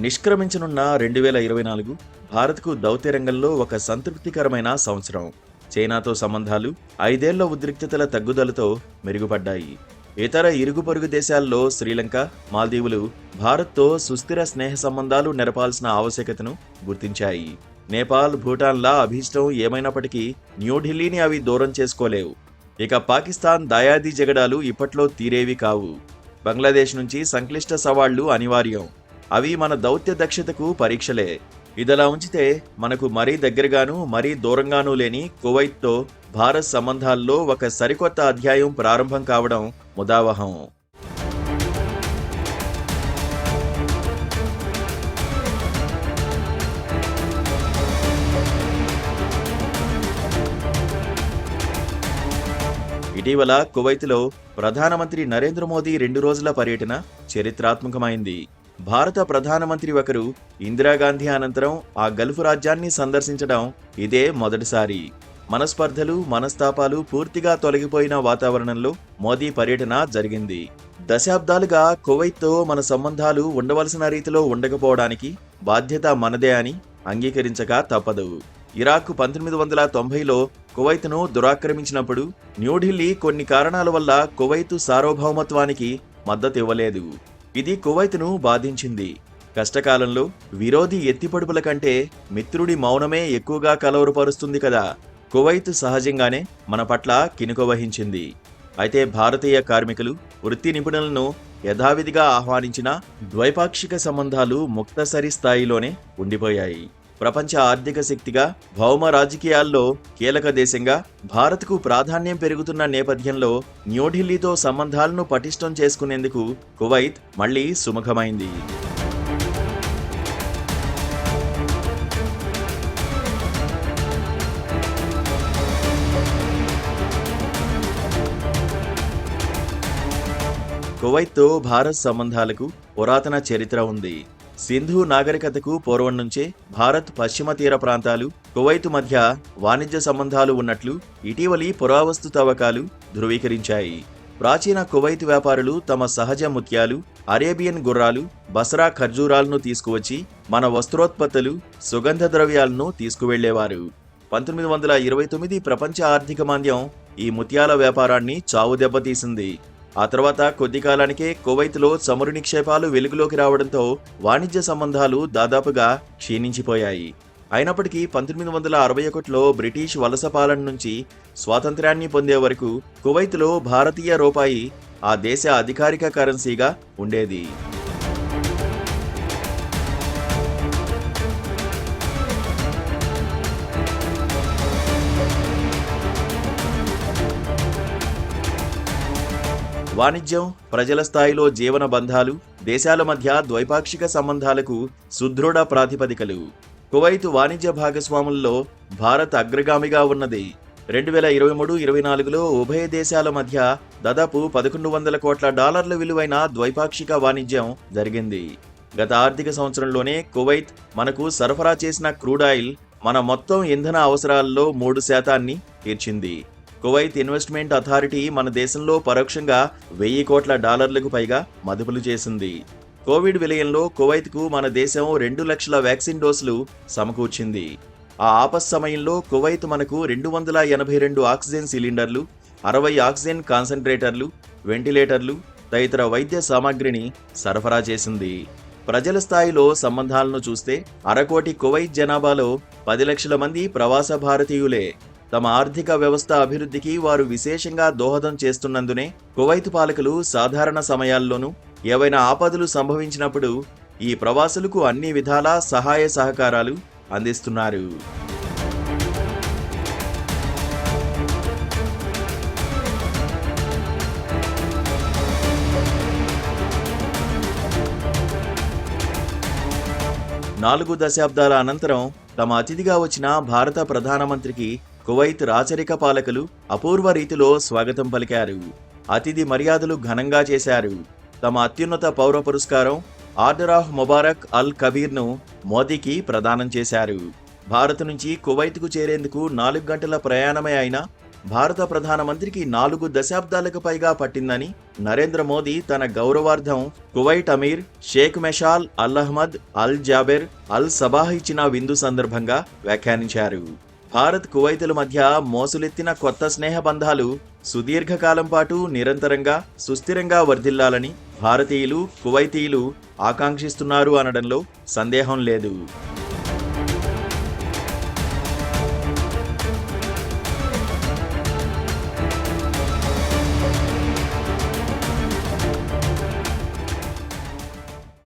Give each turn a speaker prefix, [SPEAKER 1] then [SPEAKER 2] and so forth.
[SPEAKER 1] నిష్క్రమించనున్న 2024 భారత్కు దౌత్య రంగంలో ఒక సంతృప్తికరమైన సంవత్సరం. చైనాతో సంబంధాలు 5 ఏళ్ల ఉద్రిక్తతల తగ్గుదలతో మెరుగుపడ్డాయి. ఇతర ఇరుగు పొరుగు దేశాల్లో శ్రీలంక, మాల్దీవులు భారత్తో సుస్థిర స్నేహ సంబంధాలు నెరపాల్సిన ఆవశ్యకతను గుర్తించాయి. నేపాల్, భూటాన్ల అభీష్టం ఏమైనప్పటికీ న్యూఢిల్లీని అవి దూరం చేసుకోలేవు. ఇక పాకిస్తాన్ దాయాది జగడాలు ఇప్పట్లో తీరేవి కావు. బంగ్లాదేశ్ నుంచి సంక్లిష్ట సవాళ్లు అనివార్యం. అవి మన దౌత్య దక్షతకు పరీక్షలే. ఇదిలా ఉంచితే మనకు మరీ దగ్గరగానూ మరీ దూరంగానూ లేని కువైత్తో భారత్ సంబంధాల్లో ఒక సరికొత్త అధ్యాయం ప్రారంభం కావడం ముదావహం. ఇటీవల కువైత్లో ప్రధానమంత్రి నరేంద్ర మోదీ 2 రోజుల పర్యటన చరిత్రాత్మకమైంది. భారత ప్రధానమంత్రి ఒకరు ఇందిరాగాంధీ అనంతరం ఆ గల్ఫ్ రాజ్యాన్ని సందర్శించడం ఇదే మొదటిసారి. మనస్పర్ధలు, మనస్తాపాలు పూర్తిగా తొలగిపోయిన వాతావరణంలో మోదీ పర్యటన జరిగింది. దశాబ్దాలుగా కువైత్తో మన సంబంధాలు ఉండవలసిన రీతిలో ఉండకపోవడానికి బాధ్యత మనదే అని అంగీకరించక తప్పదు. ఇరాక్ 1990లో కువైత్ను దురాక్రమించినప్పుడు న్యూఢిల్లీ కొన్ని కారణాల వల్ల కువైతు సార్వభౌమత్వానికి మద్దతివ్వలేదు. ఇది కువైత్ను బాధించింది. కష్టకాలంలో విరోధి ఎత్తిపడుపుల కంటే మిత్రుడి మౌనమే ఎక్కువగా కలవరపరుస్తుంది కదా. కువైత్ సహజంగానే మన పట్ల కినుక వహించింది. అయితే భారతీయ కార్మికులు, వృత్తి నిపుణులను యథావిధిగా ఆహ్వానించిన ద్వైపాక్షిక సంబంధాలు ముక్తసరి స్థాయిలోనే ఉండిపోయాయి. ప్రపంచ ఆర్థిక శక్తిగా, భౌమ రాజకీయాల్లో కీలక దేశంగా భారత్కు ప్రాధాన్యం పెరుగుతున్న నేపథ్యంలో న్యూఢిల్లీతో సంబంధాలను పటిష్టం చేసుకునేందుకు కువైత్ మళ్లీ సుముఖమైంది. కువైత్తో భారత్ సంబంధాలకు పురాతన చరిత్ర ఉంది. సింధు నాగరికతకు పూర్వం నుంచే భారత్ పశ్చిమ తీర ప్రాంతాలు, కువైతు మధ్య వాణిజ్య సంబంధాలు ఉన్నట్లు ఇటీవలి పురావస్తు తవ్వకాలు ధృవీకరించాయి. ప్రాచీన కువైతు వ్యాపారులు తమ సహజ ముత్యాలు, అరేబియన్ గుర్రాలు, బసరా ఖర్జూరాలను తీసుకువచ్చి మన వస్త్రోత్పత్తులు, సుగంధ ద్రవ్యాలను తీసుకువెళ్లేవారు. 1929 ప్రపంచ ఆర్థిక మాంద్యం ఈ ముత్యాల వ్యాపారాన్ని చావు దెబ్బతీసింది. ఆ తర్వాత కొద్ది కాలానికే కువైత్లో చమురు నిక్షేపాలు వెలుగులోకి రావడంతో వాణిజ్య సంబంధాలు దాదాపుగా క్షీణించిపోయాయి. అయినప్పటికీ 1961లో బ్రిటిష్ వలస పాలన నుంచి స్వాతంత్ర్యాన్ని పొందే వరకు కువైత్లో భారతీయ రూపాయి ఆ దేశ అధికారిక కరెన్సీగా ఉండేది. వాణిజ్యం, ప్రజల స్థాయిలో జీవన బంధాలు దేశాల మధ్య ద్వైపాక్షిక సంబంధాలకు సుదృఢ ప్రాతిపదికలు. కువైతు వాణిజ్య భాగస్వాముల్లో భారత్ అగ్రగామిగా ఉన్నది. 2023-24లో ఉభయ దేశాల మధ్య దాదాపు $1,100 కోట్ల విలువైన ద్వైపాక్షిక వాణిజ్యం జరిగింది. గత ఆర్థిక సంవత్సరంలోనే కువైత్ మనకు సరఫరా చేసిన క్రూడ్ ఆయిల్ మన మొత్తం ఇంధన అవసరాల్లో 3% తీర్చింది. కువైత్ ఇన్వెస్ట్మెంట్ అథారిటీ మన దేశంలో పరోక్షంగా $1,000 కోట్ల పైగా మదుపులు చేసింది. కోవిడ్ విలయంలో కువైత్కు మన దేశం 2 లక్షల వ్యాక్సిన్ డోసులు సమకూర్చింది. ఆ ఆపస్ సమయంలో కువైత్ మనకు 282 ఆక్సిజన్ సిలిండర్లు, 60 ఆక్సిజన్ కాన్సంట్రేటర్లు, వెంటిలేటర్లు తదితర వైద్య సామాగ్రిని సరఫరా చేసింది. ప్రజల స్థాయిలో సంబంధాలను చూస్తే 1/2 కోటి కువైత్ జనాభాలో 10 లక్షల మంది ప్రవాస భారతీయులే. తమ ఆర్థిక వ్యవస్థ అభివృద్ధికి వారు విశేషంగా దోహదం చేస్తున్నందునే కువైతు పాలకులు సాధారణ సమయాల్లోనూ ఏవైనా ఆపదలు సంభవించినప్పుడు ఈ ప్రవాసులకు అన్ని విధాలా సహాయ సహకారాలు అందిస్తున్నారు. నాలుగు దశాబ్దాల అనంతరం తమ అతిథిగా వచ్చిన భారత ప్రధానమంత్రికి కువైత్ రాచరిక పాలకులు అపూర్వ రీతిలో స్వాగతం పలికారు. అతిథి మర్యాదలు ఘనంగా చేశారు. తమ అత్యున్నత పౌర పురస్కారం ఆర్డర్ ఆఫ్ ముబారక్ అల్ కబీర్ను మోదీకి ప్రదానం చేశారు. భారత్ నుంచి కువైత్కు చేరేందుకు 4 గంటల ప్రయాణమే అయినా భారత ప్రధానమంత్రికి 4 దశాబ్దాలకు పైగా పట్టిందని నరేంద్ర మోదీ తన గౌరవార్థం కువైట్ అమీర్ షేక్ మెషాల్ అల్ అహ్మద్ అల్ జాబెర్ అల్ సబాహ్ ఇచ్చిన విందు సందర్భంగా వ్యాఖ్యానించారు. భారత్ కువైతుల మధ్య మోసులెత్తిన కొత్త స్నేహ బంధాలు సుదీర్ఘకాలం పాటు నిరంతరంగా సుస్థిరంగా వర్ధిల్లాలని భారతీయులు కువైతీయులు ఆకాంక్షిస్తున్నారు అనడంలో సందేహం లేదు.